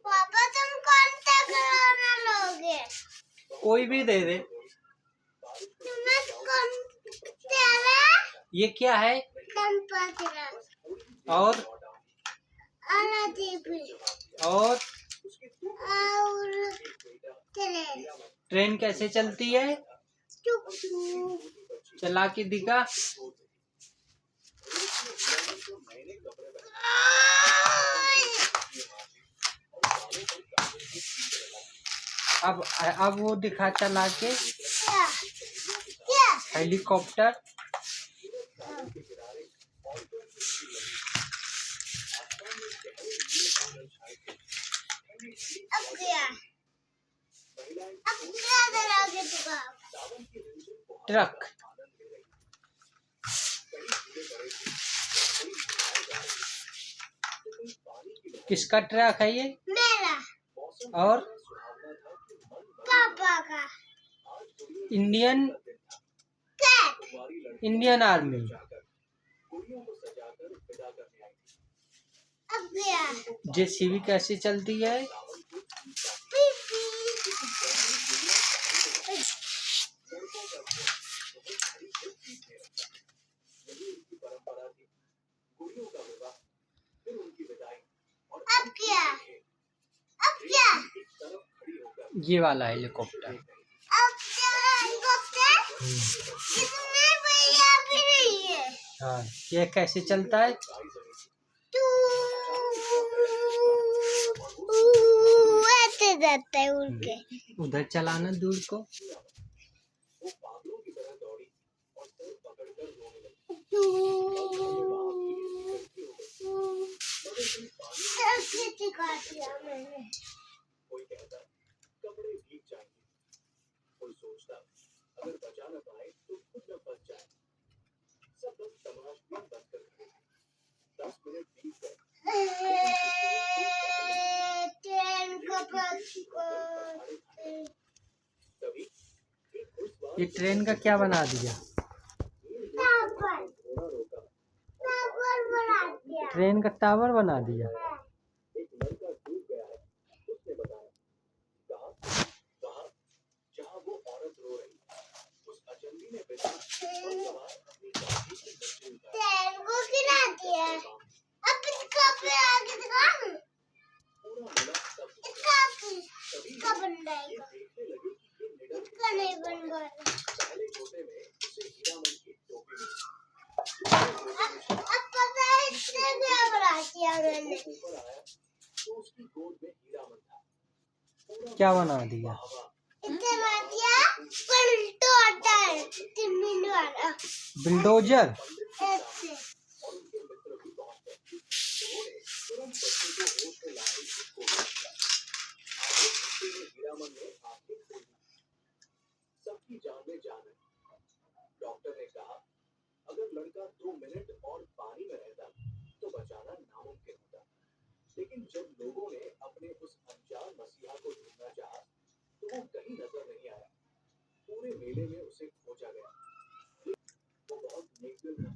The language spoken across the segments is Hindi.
पापा तुम कौन सा खिलौना लोगे? कोई भी दे दे। तुम्हें कौन सा? ये क्या है? और और ट्रेन कैसे चलती है? चला के दिखा। अब वो दिखा चला के। हेलीकॉप्टर। ट्रक। किसका ट्रक है ये? मेरा। और पापा का। Indian army. जेसीबी कैसे चलती है? अब क्या? ये वाला हेलीकॉप्टर। इसमें भैया भी नहीं है। हाँ, ये कैसे चलता है? ऐसे जाता है उड़ के। उधर चलाना दूर को। कोई कहता कपड़े भीग जाएंगे, कोई सोचता अगर बचा न पाए तो खुद न बच जाए। सब बस तमाशबीन बनकर खड़े थे। 10 मिनट बीत गए। ये ट्रेन का क्या बना दिया? ट्रेन का टावर बना दिया। एक लड़का डूब गया है, उसने बताया। कहा जहाँ वो औरत रो रही, उस अचंभी ने बिना अपनी गाड़ी से बच्चे ट्रेन को गिरा दिया। अब इसका पे आगे दिखाऊं? इसका बन जाएगा। इसका नहीं बन रहा। पहले छोटे में उसे हीरामन की टोपी मिली। अब पता है इसने क्या बना दिया मैंने? ऊपर आया तो उसकी गोद में हीरामन था। क्या बना दिया? इतना दिया बुलडोजर। जमीन वाला बुलडोजर। ऐसे। और उनके मित्र भी पहुंच गए। उन्होंने तुरंत बच्चे को होश में लाने की कोशिश की। आगे घंटे में हीरामन ने आंखें खोली। सबकी जान में जान है। डॉक्टर ने कहा अगर लड़का 2 मिनट और पानी में रहता तो बचाना नामुमकिन होता। लेकिन जब लोगों ने अपने उस अनजान मसीहा को ढूंढना चाहा तो वो कहीं नजर नहीं आया। पूरे मेले में उसे खोजा गया। वो बहुत नेकदिल था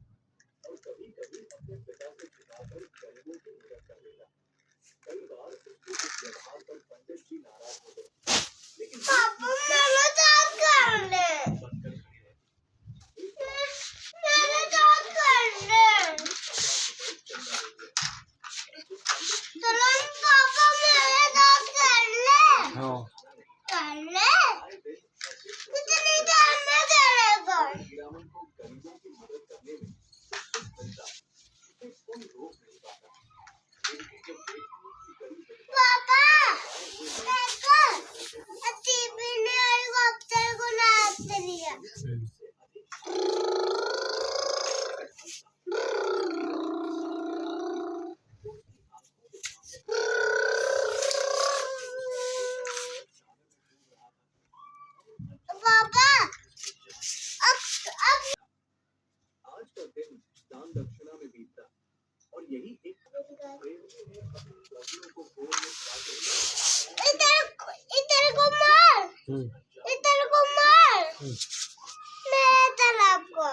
और कभी-कभी अपने पिता से छिपाकर गरीबों की मदद कर देता। कई बार उसके इस व्यवहार पर पंडित जी नाराज हो गए, लेकिन पापा मेरे साथ कर ले। बनकर खड़ी रहती। मेरे साथ कर ले। चलो पापा मेरे साथ कर ले। हाँ। कर ले। कितनी देर में करेगा? हीरामन को गरीबों की मदद करने में कुछ मिलता, उसे कोई रोक नहीं पाता। लेकिन जब देखती कि गरीब विधवा पापा देखो टीवी ने हेलीकॉप्टर को नाच दिया। पापा अब आज का दिन दान दक्षिणा में बीतता और यही एक प्रेमी ने अपनी लड़कियों को गोद में उठाकर इधर को मार। इधर को मार। मेरे तालाब को